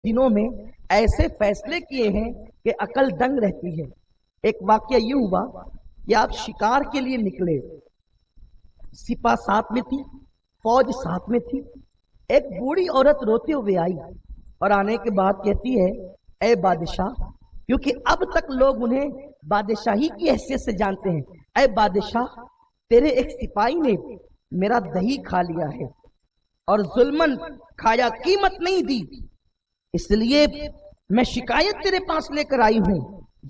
دنوں میں ایسے فیصلے کیے ہیں کہ عقل دنگ رہتی ہے۔ ایک واقعہ یہ ہوا کہ آپ شکار کے لیے نکلے، سپاہ ساتھ میں تھی، فوج ساتھ میں تھی۔ ایک بوڑھی عورت روتے ہوئے آئی اور آنے کے بعد کہتی ہے، اے بادشاہ، کیونکہ اب تک لوگ انہیں بادشاہی کی حیثیت سے جانتے ہیں، اے بادشاہ، تیرے ایک سپاہی نے میرا دہی کھا لیا ہے اور ظلمن کھایا، قیمت نہیں دی، اس لیے میں شکایت تیرے پاس لے کر آئی ہوں۔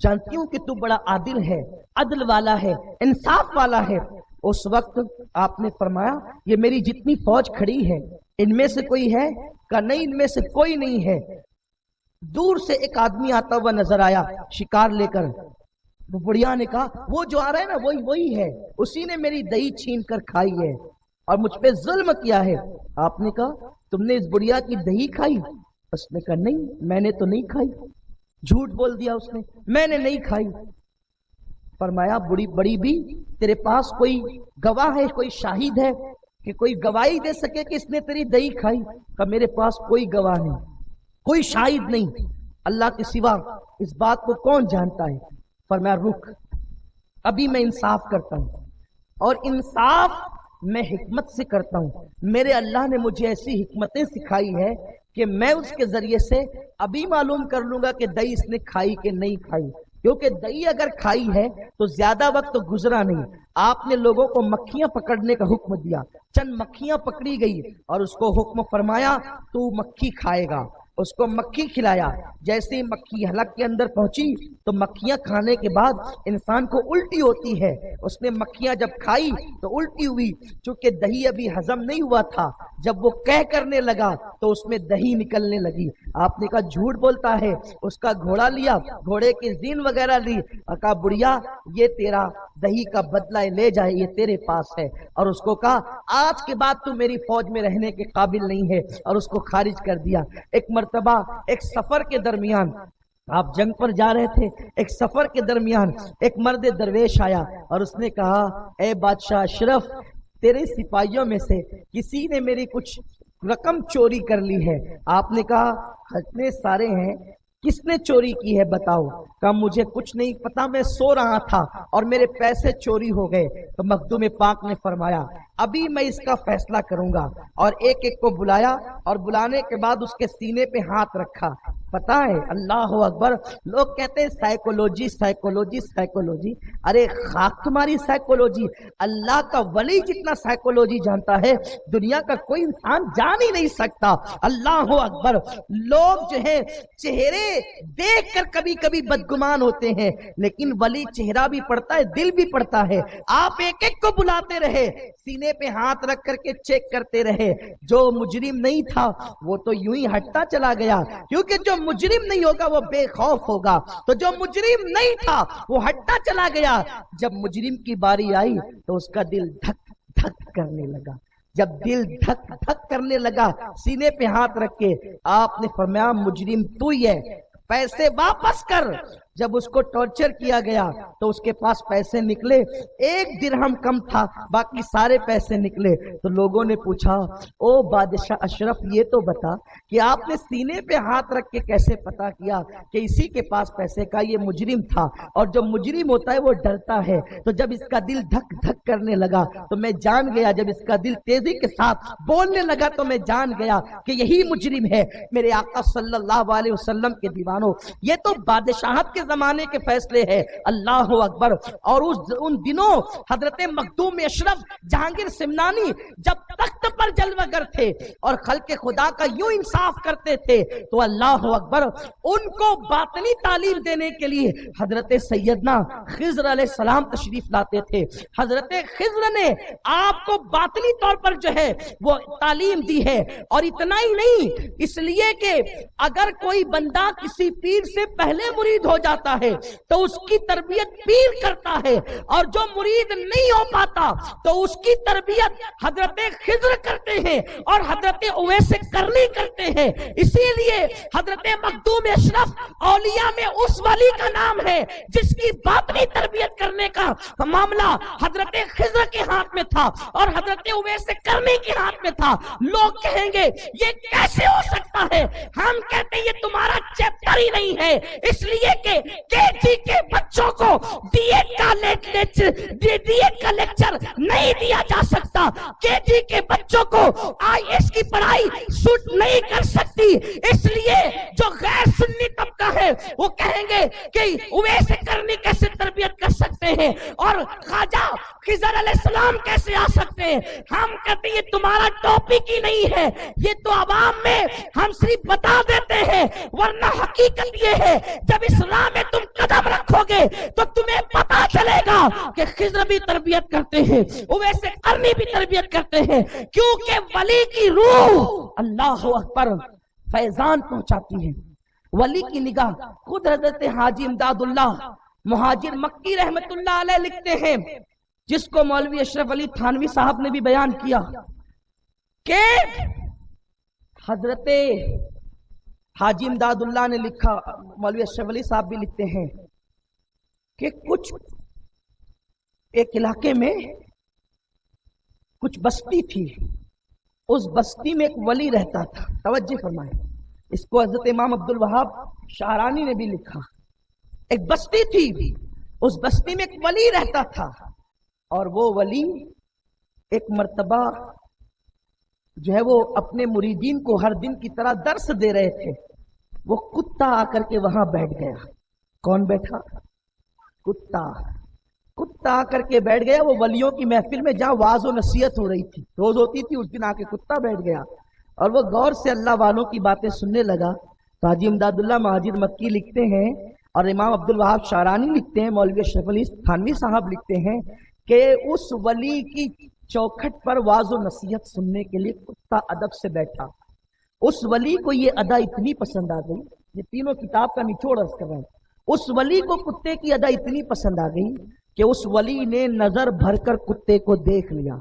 جانتی ہوں کہ تو بڑا عادل ہے، عدل والا ہے، انصاف والا ہے۔ اس وقت آپ نے فرمایا، یہ میری جتنی فوج کھڑی ہے ان میں سے کوئی ہے؟ کہ نہیں، ان میں سے کوئی نہیں ہے۔ دور سے ایک آدمی آتا ہوا نظر آیا شکار لے کر۔ وہ بڑھیا نے کہا، وہ جو آ رہا ہے نا وہی ہے، اسی نے میری دہی چھین کر کھائی ہے اور مجھ پہ ظلم کیا ہے۔ آپ نے کہا، تم نے اس بڑھیا کی دہی کھائی؟ اس نے کہا، نہیں، میں نے تو نہیں کھائی۔ جھوٹ بول دیا اس نے، میں نے نہیں کھائی۔ فرمایا، بڑی بھی، تیرے پاس کوئی گواہ ہے، کوئی شاہد ہے کہ کوئی گواہی دے سکے کہ اس نے تیری دہی کھائی؟ کہ میرے پاس کوئی گواہ نہیں، کوئی شاہد نہیں، اللہ کے سوا اس بات کو کون جانتا ہے؟ فرمایا، رک، ابھی میں انصاف کرتا ہوں، اور انصاف میں حکمت سے کرتا ہوں۔ میرے اللہ نے مجھے ایسی حکمتیں سکھائی ہے کہ میں اس کے ذریعے سے ابھی معلوم کر لوں گا کہ دہی اس نے کھائی کہ نہیں کھائی، کیونکہ دہی اگر کھائی ہے تو زیادہ وقت گزرا نہیں۔ آپ نے لوگوں کو مکھیاں پکڑنے کا حکم دیا، چند مکھیاں پکڑی گئی اور اس کو حکم فرمایا، تو مکھی کھائے گا۔ اس کو مکھی کھلایا، جیسے ہی مکھی حلق کے اندر پہنچی تو مکھیاں کھانے کے بعد انسان کو الٹی ہوتی ہے۔ اس نے مکھیاں جب کھائی تو الٹی ہوئی، چونکہ دہی ابھی ہضم نہیں ہوا تھا۔ جب وہ کہہ کرنے لگا تو اس میں دہی نکلنے لگی۔ آپ نے کہا، جھوٹ بولتا ہے۔ اس کا گھوڑا لیا، گھوڑے کی زین وغیرہ لی اور کہا، بڑھیا، یہ تیرا دہی کا بدلہ لے جائے، یہ تیرے پاس ہے۔ اور اس کو کہا، آج کے بعد تو میری فوج میں رہنے کے قابل نہیں ہے، اور اس کو خارج کر دیا۔ ایک مرتبہ ایک سفر کے درمیان، آپ جنگ پر جا رہے تھے، ایک سفر کے درمیان ایک مرد درویش آیا اور اس نے کہا، اے بادشاہ اشرف، تیرے سپاہیوں میں سے کسی نے میری کچھ رقم چوری کر لی ہے۔ آپ نے کہا، اتنے سارے ہیں، کس نے چوری کی ہے بتاؤ؟ کہا، مجھے کچھ نہیں پتا، میں سو رہا تھا اور میرے پیسے چوری ہو گئے۔ تو مخدوم پاک نے فرمایا، ابھی میں اس کا فیصلہ کروں گا، اور ایک ایک کو بلایا اور بلانے کے بعد اس کے سینے پہ ہاتھ رکھا۔ پتا ہے، اللہ اکبر، لوگ کہتے ہیں سائیکولوجی سائیکولوجی سائیکولوجی، ارے خاک تمہاری سائیکولوجی، اللہ کا ولی جتنا سائیکولوجی جانتا ہے دنیا کا کوئی انسان جان ہی نہیں سکتا۔ اللہ اکبر، لوگ جو ہے چہرے دیکھ کر کبھی کبھی بدگمان ہوتے ہیں، لیکن ولی چہرہ بھی پڑتا ہے، دل بھی پڑتا ہے۔ آپ ایک ایک کو بلاتے رہے، سینے پہ ہاتھ رکھ کر کے چیک کرتے رہے۔ جو مجرم نہیں تھا وہ تو یوں ہی ہٹتا چلا گیا، کیونکہ جو مجرم نہیں ہوگا وہ بے خوف ہوگا، تو جو مجرم نہیں تھا وہ ہٹتا چلا گیا۔ جب مجرم کی باری آئی تو اس کا دل دھک دھک کرنے لگا۔ جب دل دھک دھک کرنے لگا، سینے پہ ہاتھ رکھ کے آپ نے فرمایا، مجرم تو ہی ہے، پیسے واپس کر۔ جب اس کو ٹارچر کیا گیا تو اس کے پاس پیسے نکلے، 1 درہم کم تھا، باقی سارے پیسے نکلے۔ تو لوگوں نے پوچھا، او بادشاہ اشرف، یہ تو بتا کہ آپ نے سینے پہ ہاتھ رکھ کے کیسے پتا کیا کہ اسی کے پاس پیسے کا؟ یہ مجرم تھا، اور جو مجرم ہوتا ہے وہ ڈرتا ہے۔ تو جب اس کا دل دھک دھک کرنے لگا تو میں جان گیا، جب اس کا دل تیزی کے ساتھ بولنے لگا تو میں جان گیا کہ یہی مجرم ہے۔ میرے آقا صلی اللہ علیہ وسلم کے دیوانوں، یہ تو بادشاہت کے زمانے کے فیصلے ہیں۔ اللہ اکبر۔ اور ان دنوں حضرت مخدوم اشرف جہانگیر سمنانی جب تخت پر جلوہ گر تھے اور خلق خدا کا یوں انصاف کرتے تھے، تو اللہ اکبر، ان کو باطنی تعلیم دینے کے لیے حضرت سیدنا خضر علیہ السلام تشریف لاتے تھے۔ حضرت خضر نے آپ کو باطنی طور پر جو ہے وہ تعلیم دی ہے، اور اتنا ہی نہیں، اس لیے کہ اگر کوئی بندہ کسی پیر سے پہلے مرید ہو جاتا جاتا ہے تو اس کی تربیت پیر کرتا ہے، اور جو مرید نہیں ہو پاتا تو اس کی تربیت حضرت خضر کرتے ہیں اور حضرت اویس کرنی کرتے ہیں۔ اسی لیے حضرت مخدوم اشرف اولیاء میں اس ولی کا نام ہے جس کی باطنی تربیت کرنے کا معاملہ حضرت خضر کے ہاتھ میں تھا اور حضرت اویس کرنی کے ہاتھ میں تھا۔ لوگ کہیں گے یہ کیسے ہو سکتا ہے؟ ہم کہتے ہیں یہ تمہارا چیپٹر ہی نہیں ہے، اس لیے کہ KG کے بچوں کو ڈی ایڈ کا لیکچر نہیں دیا جا سکتا، KG کے بچوں کو IAS کی پڑھائی سوٹ نہیں کر سکتی، اس لیے جو غیر سنی طبقہ ہے وہ کہیں گے کہ اویس کرنی کیسے تربیت کر سکتے ہیں اور خواجہ خضر علیہ السلام کیسے آ سکتے ہیں؟ ہم کہتے ہیں یہ تمہارا ٹاپک ہی نہیں ہے، یہ تو عوام میں ہم صرف بتا دیتے ہیں، ورنہ حقیقت یہ ہے جب اسلام میں تم قدم رکھو گے تو تمہیں پتا چلے گا کہ خضر بھی تربیت کرتے ہیں، اویس قرنی بھی تربیت کرتے ہیں، کیونکہ ولی کی روح اللہ اکبر فیضان پہنچاتی ہے۔ ولی کی نگاہ خود حضرت حاجی امداد اللہ مہاجر مکی رحمت اللہ علیہ لکھتے ہیں، جس کو مولوی اشرف علی تھانوی صاحب نے بھی بیان کیا کہ حضرت حاجی امداد اللہ نے لکھا، مولوی اشرف علی صاحب بھی لکھتے ہیں کہ کچھ ایک علاقے میں کچھ بستی تھی، اس بستی میں ایک ولی رہتا تھا۔ توجہ فرمائیں، اس کو حضرت امام عبد الوہاب شعرانی نے بھی لکھا۔ ایک بستی تھی، اس بستی میں ایک ولی رہتا تھا، اور وہ ولی ایک مرتبہ جو ہے وہ اپنے مریدین کو ہر دن کی طرح درس دے رہے تھے، وہ کتا آ کر کے وہاں بیٹھ گیا۔ کون بیٹھا؟ کتا آ کر کے بیٹھ گیا۔ وہ ولیوں کی محفل میں جہاں واعظ و نصیحت ہو رہی تھی، روز ہوتی تھی، اس دن آ کے کتا بیٹھ گیا اور وہ غور سے اللہ والوں کی باتیں سننے لگا۔ تو حاجی امداد اللہ مہاجر مکی لکھتے ہیں اور امام عبد الوہاب شعرانی لکھتے ہیں، مولوی اشرف علی تھانوی صاحب لکھتے ہیں کہ اس ولی کی چوکھٹ پر واعظ و نصیحت سننے کے لیے کتا ادب سے بیٹھا۔ اس ولی کو یہ ادا اتنی پسند آ گئی، یہ تینوں کتاب کا نچوڑ عرض کر رہے ہیں، اس ولی کو کتے کی ادا اتنی پسند آ گئی کہ اس ولی نے نظر بھر کر کتے کو دیکھ لیا۔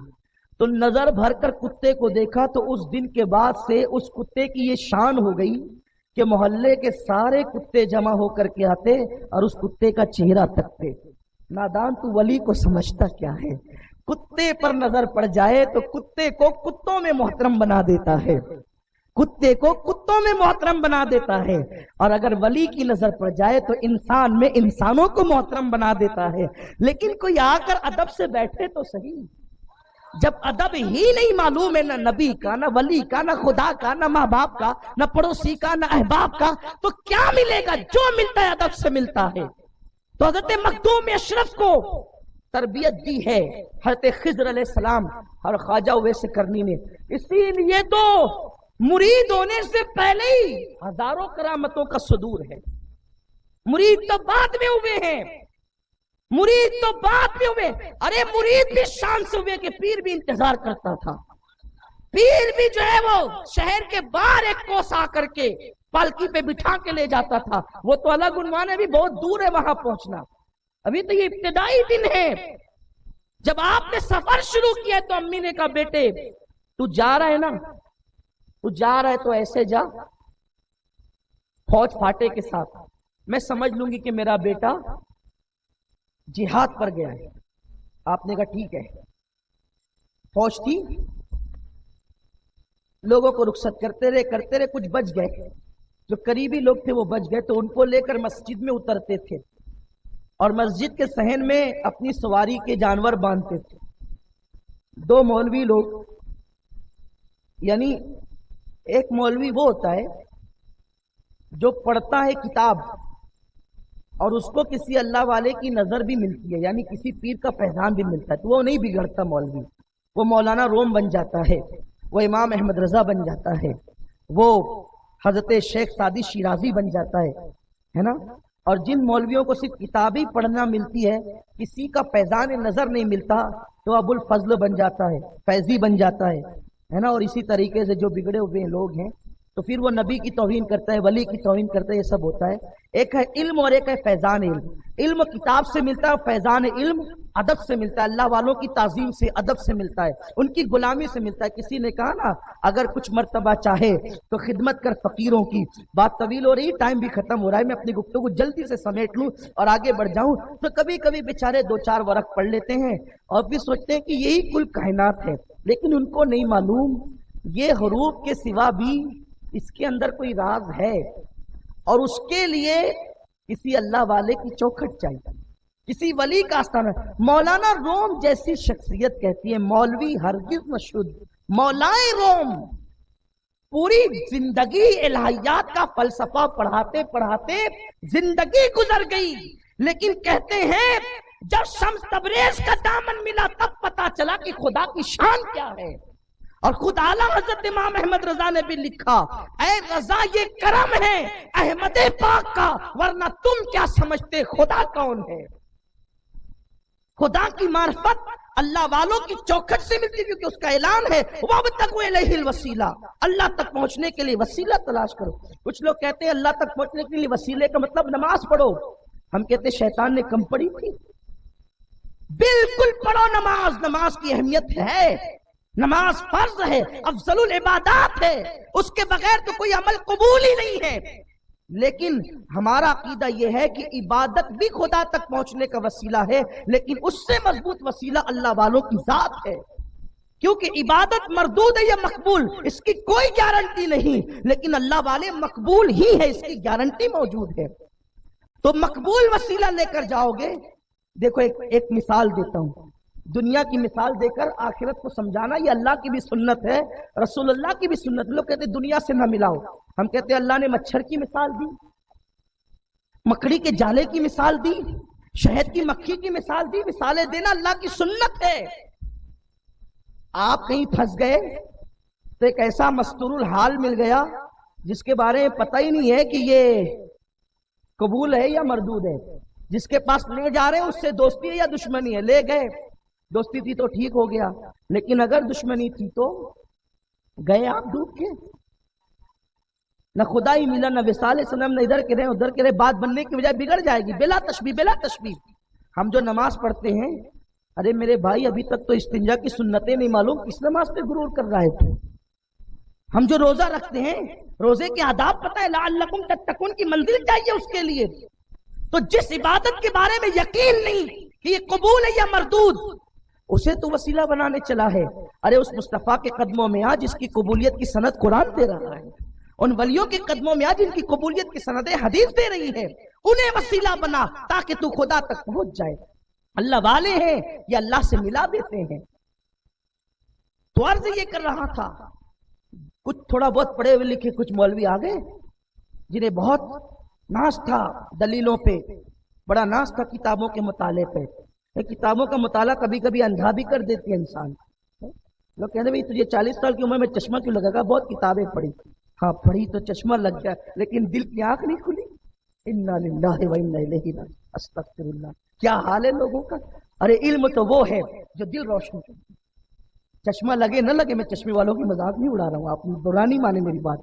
تو نظر بھر کر کتے کو دیکھا تو اس دن کے بعد سے اس کتے کی یہ شان ہو گئی کہ محلے کے سارے کتے جمع ہو کر کے آتے اور اس کتے کا چہرہ تکتے۔ نادان تو ولی کو سمجھتا کیا ہے؟ کتے پر نظر پڑ جائے تو کتے کو کتوں میں محترم بنا دیتا ہے، کتے کو کتوں میں محترم بنا دیتا ہے، اور اگر ولی کی نظر پڑ جائے تو انسان میں انسانوں کو محترم بنا دیتا ہے۔ لیکن کوئی آ کر ادب سے بیٹھے تو صحیح، جب ادب ہی نہیں معلوم ہے، نہ نبی کا، نہ ولی کا، نہ خدا کا، نہ ماں باپ کا، نہ پڑوسی کا، نہ احباب کا، تو کیا ملے گا؟ جو ملتا ہے ادب سے ملتا ہے۔ تو حضرت مخدوم اشرف کو تربیت دی ہے حضرت خضر علیہ السلام اور خواجہ اویس کرنی نے، اسی لیے تو مرید ہونے سے پہلے ہی ہزاروں کرامتوں کا صدور ہے۔ مرید تو بعد میں ہوئے ہیں، مرید تو بعد میں ہوئے۔ ارے مرید بھی شان سے ہوئے کہ پیر بھی انتظار کرتا تھا، پیر بھی جو ہے وہ شہر کے باہر ایک کوس آ کر کے پالکی پہ بٹھا کے لے جاتا تھا۔ وہ تو الگ عنوان ہے، بھی بہت دور ہے وہاں پہنچنا، ابھی تو یہ ابتدائی دن ہے۔ جب آپ نے سفر شروع کیا تو امی نے کہا بیٹے تو جا رہا ہے نا، تو جا رہا ہے تو ایسے جا فوج پھاٹے کے ساتھ، میں سمجھ لوں گی کہ میرا بیٹا جہاد پر گیا ہے۔ آپ نے کہا ٹھیک ہے۔ فوج تھی، لوگوں کو رخصت کرتے رہے کچھ بچ گئے، جو قریبی لوگ تھے وہ بچ گئے، تو ان کو لے کر مسجد میں اترتے تھے اور مسجد کے صحن میں اپنی سواری کے جانور باندھتے تھے۔ دو مولوی لوگ، یعنی ایک مولوی وہ ہوتا ہے جو پڑھتا ہے کتاب اور اس کو کسی اللہ والے کی نظر بھی ملتی ہے، یعنی کسی پیر کا فیضان بھی ملتا ہے، تو وہ نہیں بگڑتا مولوی، وہ مولانا روم بن جاتا ہے، وہ امام احمد رضا بن جاتا ہے، وہ حضرت شیخ سعدی شیرازی بن جاتا ہے نا۔ اور جن مولویوں کو صرف کتاب ہی پڑھنا ملتی ہے، کسی کا فیضان نظر نہیں ملتا، تو ابو الفضل بن جاتا ہے، فیضی بن جاتا ہے نا۔ اور اسی طریقے سے جو بگڑے ہوئے لوگ ہیں تو پھر وہ نبی کی توہین کرتا ہے، ولی کی توہین کرتا ہے، یہ سب ہوتا ہے۔ ایک ہے علم اور ایک ہے فیضان علم۔ علم کتاب سے ملتا ہے، فیضان علم ادب سے ملتا ہے، اللہ والوں کی تعظیم سے، ادب سے ملتا ہے، ان کی غلامی سے ملتا ہے۔ کسی نے کہا نا اگر کچھ مرتبہ چاہے تو خدمت کر فقیروں کی۔ بات طویل ہو رہی، ٹائم بھی ختم ہو رہا ہے، میں اپنی گفتگو جلدی سے سمیٹ لوں اور آگے بڑھ جاؤں۔ تو کبھی کبھی بیچارے دو چار ورق پڑھ لیتے ہیں اور پھر سوچتے ہیں کہ یہی کل کائنات ہے، لیکن ان کو نہیں معلوم یہ حروف کے سوا بھی اس کے اندر کوئی راز ہے، اور اس کے لیے کسی اللہ والے کی چوکھٹ چاہیے، کسی ولی کا آستانہ۔ مولانا روم جیسی شخصیت کہتی ہے مولوی ہرگز نہ شد، مولائے روم پوری زندگی الہیات کا فلسفہ پڑھاتے پڑھاتے زندگی گزر گئی، لیکن کہتے ہیں جب شمس تبریز کا دامن ملا تب پتا چلا کہ خدا کی شان کیا ہے۔ اور خود اعلیٰ حضرت امام احمد رضا نے بھی لکھا، اے رضا یہ کرم ہے احمد پاک کا، ورنہ تم کیا سمجھتے خدا کون ہے۔ خدا کی معرفت اللہ والوں کی چوکھٹ سے ملتی، کیونکہ اس کا اعلان ہے وَابْتَغُوا إِلَيْهِ الْوَسِيلَةَ، اللہ تک پہنچنے کے لیے وسیلہ تلاش کرو۔ کچھ لوگ کہتے ہیں اللہ تک پہنچنے کے لیے وسیلے کا مطلب نماز پڑھو، ہم کہتے ہیں شیطان نے کم پڑھی تھی؟ بالکل پڑھو نماز، نماز کی اہمیت ہے، نماز فرض ہے، افضل العبادات ہے، اس کے بغیر تو کوئی عمل قبول ہی نہیں ہے۔ لیکن ہمارا عقیدہ یہ ہے کہ عبادت بھی خدا تک پہنچنے کا وسیلہ ہے، لیکن اس سے مضبوط وسیلہ اللہ والوں کی ذات ہے، کیونکہ عبادت مردود ہے یا مقبول اس کی کوئی گارنٹی نہیں، لیکن اللہ والے مقبول ہی ہے، اس کی گارنٹی موجود ہے۔ تو مقبول وسیلہ لے کر جاؤ گے۔ دیکھو ایک مثال دیتا ہوں، دنیا کی مثال دے کر آخرت کو سمجھانا، یہ اللہ کی بھی سنت ہے، رسول اللہ کی بھی سنت۔ لوگ کہتے ہیں دنیا سے نہ ملاؤ، ہم کہتے ہیں اللہ نے مچھر کی مثال دی، مکڑی کے جالے کی مثال دی، شہد کی مکھی کی مثال دی۔ مثالیں دینا اللہ کی سنت ہے۔ آپ کہیں پھنس گئے تو ایک ایسا مستور الحال مل گیا جس کے بارے میں پتہ ہی نہیں ہے کہ یہ قبول ہے یا مردود ہے، جس کے پاس لے جا رہے ہیں اس سے دوستی ہے یا دشمنی ہے۔ لے گئے، دوستی تھی تو ٹھیک ہو گیا، لیکن اگر دشمنی تھی تو گئے آپ ڈوب کے۔ نہ خدا ہی ملا، نہ وصال صنم، نہ ادھر کے رہے ادھر کے رہے، بات بننے کی بجائے بگڑ جائے گی بلا تشبیہ بلا تشبیہ۔ ہم جو نماز پڑھتے ہیں، ارے میرے بھائی ابھی تک تو استنجا کی سنتیں نہیں معلوم، کس نماز پہ غرور کر رہا ہے تو؟ ہم جو روزہ رکھتے ہیں، روزے کے آداب پتہ ہے، لعلکم تتقون کی منزل چاہیے اس کے لیے۔ تو جس عبادت کے بارے میں یقین نہیں کہ یہ قبول ہے یا مردود، اسے تو وسیلہ بنانے چلا ہے۔ ارے اس مصطفیٰ کے قدموں میں آ جس کی قبولیت کی سند قرآن دے رہا ہے، ان ولیوں کے قدموں میں آ جن کی قبولیت کی سندیں حدیث دے رہی ہے، انہیں وسیلہ بنا تاکہ تو خدا تک پہنچ جائے۔ اللہ والے ہیں یا اللہ سے ملا دیتے ہیں۔ تو عرض یہ کر رہا تھا، کچھ تھوڑا بہت پڑھے ہوئے لکھے کچھ مولوی آ گئے جنہیں بہت ناز تھا دلیلوں پہ، بڑا ناز تھا کتابوں کے مطالعے پہ۔ کتابوں کا مطالعہ کبھی کبھی اندھا بھی کر دیتی ہے انسان۔ لوگ کہتے ہیں بھائی تجھے 40 سال کی عمر میں چشمہ کیوں لگا گا؟ بہت کتابیں پڑھی۔ ہاں پڑھی تو چشمہ لگ گیا، لیکن دل کی آنکھ نہیں کھلی۔ انا للہ و انا الیہ راجعون، استغفر اللہ۔ کیا حال ہے لوگوں کا؟ ارے علم تو وہ ہے جو دل روشن کرتا ہے۔ چشمہ لگے نہ لگے، میں چشمے والوں کی مذاق نہیں اڑا رہا ہوں، آپ برا نہیں مانے میری بات۔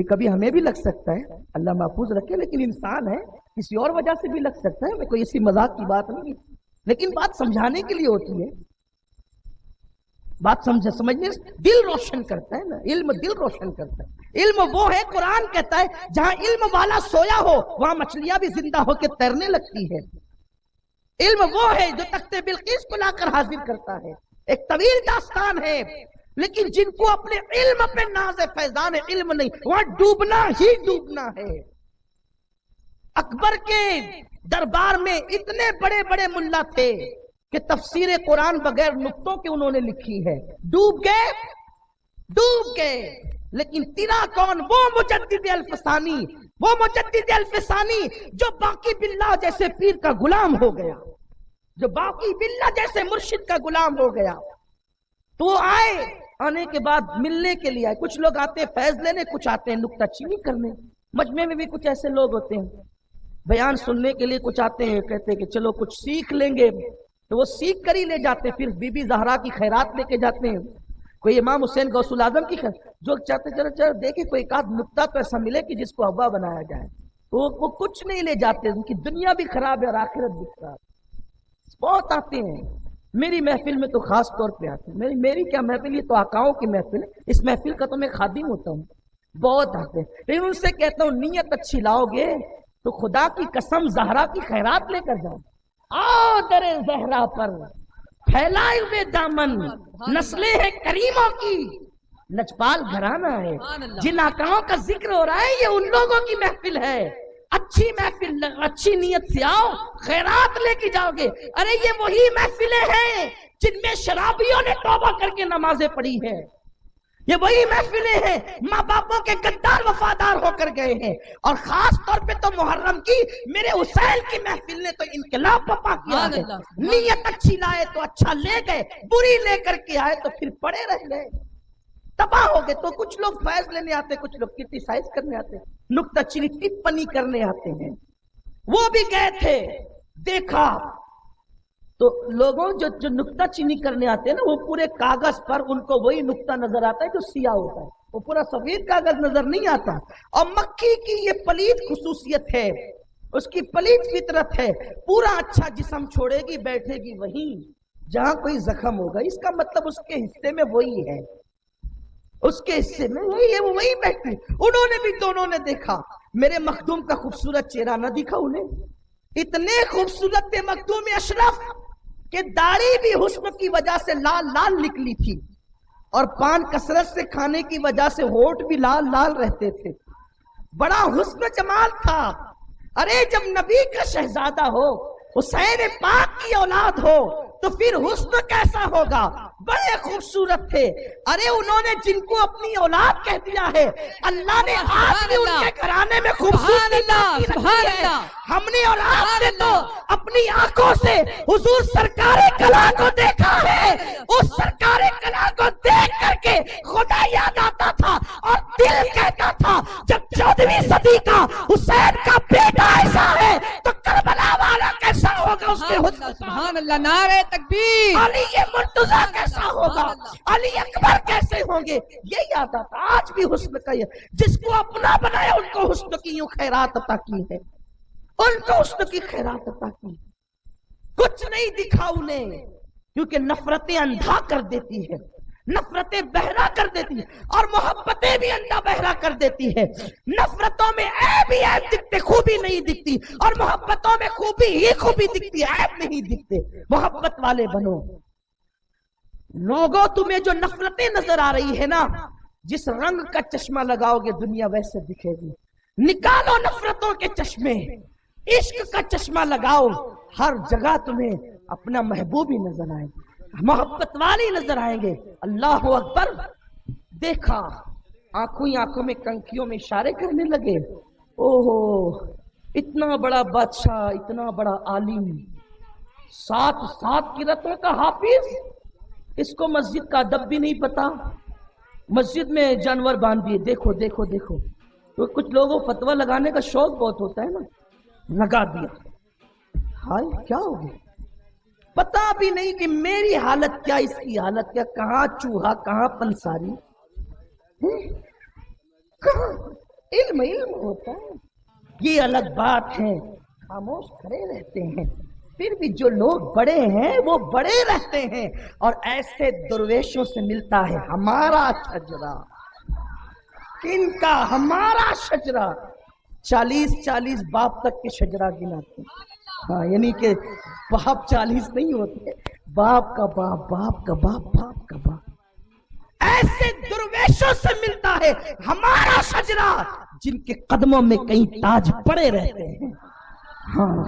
کبھی ہمیں بھی لگ سکتا ہے، اللہ محفوظ رکھے، لیکن انسان ہے، کسی اور وجہ سے بھی لگ سکتا ہے، میں کوئی ایسی مذاق کی بات نہیں، لیکن بات سمجھانے کے لیے ہوتی ہے، بات سمجھنے دل روشن کرتا ہے نا، علم دل روشن کرتا ہے۔ علم وہ ہے، قرآن کہتا ہے جہاں علم والا سویا ہو وہاں مچھلیاں بھی زندہ ہو کے تیرنے لگتی ہے۔ علم وہ ہے جو تخت بلقیس کو لا کر حاضر کرتا ہے، ایک طویل داستان ہے، لیکن جن کو اپنے علم پہ ناز فیضان علم نہیں، وہاں ڈوبنا ہی ڈوبنا ہے۔ اکبر کے دربار میں اتنے بڑے بڑے ملا تھے کہ تفسیر قرآن بغیر نقطوں کے انہوں نے لکھی ہے، ڈوب گئے، لیکن تیرا کون؟ وہ مجدد الفسانی، وہ مجدد الفسانی جو باقی باللہ جیسے پیر کا غلام ہو گیا، جو باقی باللہ جیسے مرشد کا غلام ہو گیا۔ تو آنے کے بعد ملنے کے لیے آئے، کچھ لوگ آتے ہیں فیض لینے، کچھ آتے ہیں نکتہ چینی کرنے۔ مجمع میں بھی کچھ ایسے لوگ ہوتے ہیں، بیان سننے کے لیے کچھ آتے ہیں، کہتے ہیں کہ چلو کچھ سیکھ لیں گے، تو وہ سیکھ کر ہی لے جاتے ہیں، پھر بی بی زہرا کی خیرات لے کے جاتے ہیں، کوئی امام حسین غوث العظم کی جو چاہتے چلو دیکھیں کوئی ایک آدھ نقطہ تو ایسا ملے کہ جس کو ہوا بنایا جائے، وہ کچھ نہیں لے جاتے، ان کی دنیا بھی خراب ہے اور آخرت بھی خراب۔ بہت آتے ہیں میری محفل میں، تو خاص طور پہ آتے ہیں، میری کیا محفل، یہ تو آقاؤں کی محفل ہے، اس محفل کا تو میں خادم ہوتا ہوں، بہت آتے ہیں، لیکن ان سے کہتا ہوں نیت اچھی لاؤ گے تو خدا کی قسم زہرا کی خیرات لے کر جاؤ، آؤ در زہرا پر پھیلائے ہوئے دامن، نسلیں ہیں کریموں کی، لجپال گھرانہ ہے، جن آقاؤں کا ذکر ہو رہا ہے یہ ان لوگوں کی محفل ہے۔ اچھی محفل، اچھی نیت سے آؤ، خیرات لے کے جاؤ گے۔ ارے یہ وہی محفلیں ہیں جن میں شرابیوں نے توبہ کر کے نمازیں پڑھی ہیں، یہ وہی محفلیں ہیں ماں باپوں کے غدار وفادار ہو کر گئے ہیں، اور خاص طور پہ تو محرم کی میرے حسین کی محفل نے تو انقلاب پپا کیا ہے۔ نیت اچھی لائے تو اچھا لے گئے، بری لے کر کے آئے تو پھر پڑے رہ گئے، تباہ ہو گئے۔ تو کچھ لوگ فیض لینے آتے، کچھ لوگ کرٹیسائز کرنے آتے، نکتہ چینی ٹپنی کرنے آتے ہیں، وہ بھی گئے تھے دیکھا تو لوگوں جو نکتہ چینی کرنے آتے ہیں نا، وہ پورے کاغذ پر ان کو وہی نکتہ نظر آتا ہے جو سیاہ ہوتا ہے، وہ پورا سفید کاغذ نظر نہیں آتا۔ اور مکھی کی یہ پلید خصوصیت ہے، اس کی پلید فطرت ہے، پورا اچھا جسم چھوڑے گی، بیٹھے گی وہیں جہاں کوئی زخم ہوگا، اس کا مطلب اس کے حصے میں وہی ہے، اس کے حصے میں وہی ہے، وہ وہی بیٹھے۔ انہوں نے بھی دونوں نے دیکھا، میرے مخدوم کا خوبصورت چہرہ نہ دکھا انہیں، اتنے خوبصورت تھے مخدوم اشرف کہ داڑھی بھی حسن کی وجہ سے لال لال نکلی تھی، اور پان کثرت سے کھانے کی وجہ سے ہونٹ بھی لال لال رہتے تھے، بڑا حسن جمال تھا۔ ارے جب نبی کا شہزادہ ہو، حسین پاک کی اولاد ہو، تو پھر حسن کیسا ہوگا، بڑے خوبصورت تھے۔ ارے انہوں نے جن کو اپنی اولاد کہہ دیا ہے، اللہ نے آج بھی ان کے گھرانے میں خوبصورت، ہم نے اور آپ نے تو اپنی آنکھوں سے حضور سرکار کلا کو دیکھا ہے، اس سرکار کلا کو دیکھ کر کے خدا یاد آتا تھا، اور دل کہتا تھا جب 14ویں صدی کا حسین کا بیٹا ایسا ہے تو کربلا والا کیسا ہوگا، اس کے حسن، سبحان اللہ، نعرہ تکبیر، علی مرتضیٰ کیسا ہوگا، علی اکبر کیسے ہوں گے، یہ یاد آتا۔ آج بھی حسن کا یہ، جس کو اپنا بنایا ان کو حسن کی یوں خیرات عطا کی ہے، ان کو حسن کی خیرات عطا کی، کچھ نہیں دکھا انہیں، کیونکہ نفرتیں اندھا کر دیتی ہے، نفرتیں بہرا کر دیتی ہے، اور محبتیں بھی اندھا بہرا کر دیتی ہے۔ نفرتوں میں عیب ہی عیب دکھتے، خوبی نہیں دکھتی، اور محبتوں میں خوبی ہی خوبی دکھتی، عیب نہیں دکھتے۔ محبت والے بنو لوگوں، تمہیں جو نفرتیں نظر آ رہی ہے نا، جس رنگ کا چشمہ لگاؤ گے دنیا ویسے دکھے گی، نکالو نفرتوں کے چشمے، عشق کا چشمہ لگاؤ، ہر جگہ تمہیں اپنا محبوب ہی نظر آئے، محبت والی نظر آئیں گے۔ اللہ اکبر، دیکھا آنکھوں ہی آنکھوں میں کنکھیوں میں اشارے کرنے لگے، اوہو اتنا بڑا بادشاہ، اتنا بڑا عالم، 7 قرأتوں کا حافظ، اس کو مسجد کا ادب بھی نہیں پتا، مسجد میں جانور باندھ دیے، دیکھو دیکھو دیکھو، تو کچھ لوگوں فتویٰ لگانے کا شوق بہت ہوتا ہے نا، لگا دیا، ہائے کیا ہو گیا، پتا بھی نہیں کہ میری حالت کیا، اس کی حالت کیا، کہاں چوہا کہاں پنساری، کہاں علم ہوتا ہے، یہ الگ بات ہے، خاموش کھڑے رہتے ہیں، پھر بھی جو لوگ بڑے ہیں وہ بڑے رہتے ہیں، اور ایسے درویشوں سے ملتا ہے ہمارا شجرہ، کن کا، ہمارا شجرہ، 40 باپ تک کے شجرہ گناتے ہیں، ہاں یعنی کہ باپ 40 نہیں ہوتے، باپ کا باپ، باپ کا باپ، باپ کا باپ، ایسے درویشوں سے ملتا ہے ہمارا شجرہ، جن کے قدموں میں کئی تاج پڑے رہتے ہیں، ہاں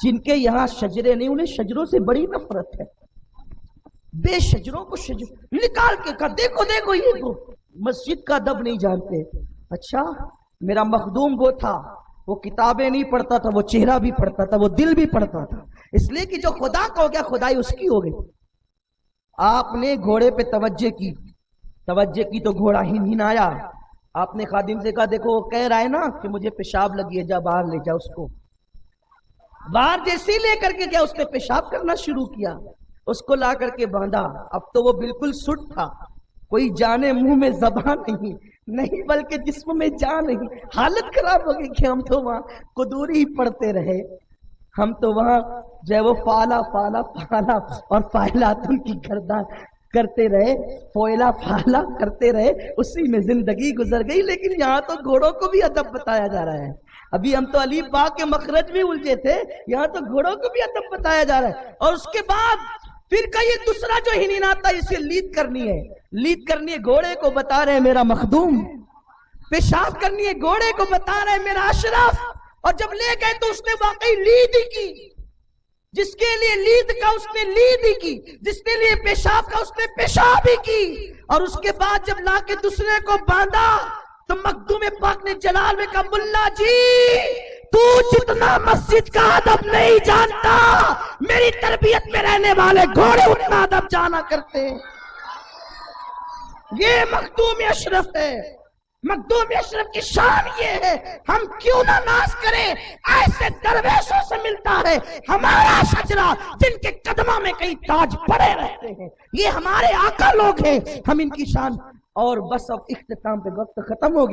جن کے یہاں شجرے نہیں، انہیں شجروں سے بڑی نفرت ہے، بے شجروں کو شجر نکال کے کہا دیکھو دیکھو، یہ تو مسجد کا ادب نہیں جانتے۔ اچھا میرا مخدوم وہ تھا، وہ کتابیں نہیں پڑھتا تھا، وہ چہرہ بھی پڑھتا تھا، وہ دل بھی پڑھتا تھا، اس لیے کہ جو خدا کا ہو گیا خدائی اس کی ہو گئی۔ آپ نے گھوڑے پہ توجہ کی تو گھوڑا ہن آیا، آپ نے خادم سے کہا دیکھو وہ کہہ رہا ہے نا کہ مجھے پیشاب لگی ہے، جا باہر لے جا اس کو، باہر جیسے لے کر کے گیا اس نے پیشاب کرنا شروع کیا، اس کو لا کر کے باندھا، اب تو وہ بالکل سٹ تھا، کوئی جانے منہ میں زبان نہیں بلکہ جسم میں جان نہیں. حالت خراب ہو گئی کہ ہم تو وہاں قدوری ہی پڑھتے رہے, ہم تو وہاں جو ہے وہ فالا فالا فالا اور فائلاتن کی گردان کرتے رہے, فویلا فالا کرتے رہے, اسی میں زندگی گزر گئی. لیکن یہاں تو گھوڑوں کو بھی ادب بتایا جا رہا ہے. ابھی ہم تو الف با کے مخرج میں الجھے تھے, یہاں تو گھوڑوں کو بھی ادب بتایا جا رہا ہے. اور اس کے بعد پھر کا یہ دوسرا جو ہنین آتا ہے, اسے لیڈ کرنی ہے. لیڈ کرنی ہے, گھوڑے کو بتا رہے ہیں میرا مخدوم. پیشاب کرنی ہے, گھوڑے کو بتا رہے ہیں میرا اشرف. اور جب لے گئے تو اس نے واقعی لید ہی کی. جس کے لیے لید کا اس نے لید ہی کی, جس کے لیے پیشاب کا اس نے پیشاب ہی کی. اور اس کے بعد جب لا کے دوسرے کو باندھا تو مخدوم پاک نے جلال میں کہا, ملا جی تو جتنا مسجد کا ادب نہیں جانتا, میری تربیت میں رہنے والے گھوڑے اتنا ادب جانا کرتے ہیں. یہ مخدوم اشرف ہے. مخدوم اشرف کی شان یہ ہے, ہم کیوں نہ ناز کریں, ایسے درویشوں سے ملتا ہے ہمارا شجرہ جن کے قدموں میں کئی تاج پڑے رہتے ہیں. یہ ہمارے آقا لوگ ہیں, ہم ان کی شان. اور بس اب اختتام پہ وقت ختم ہو گیا.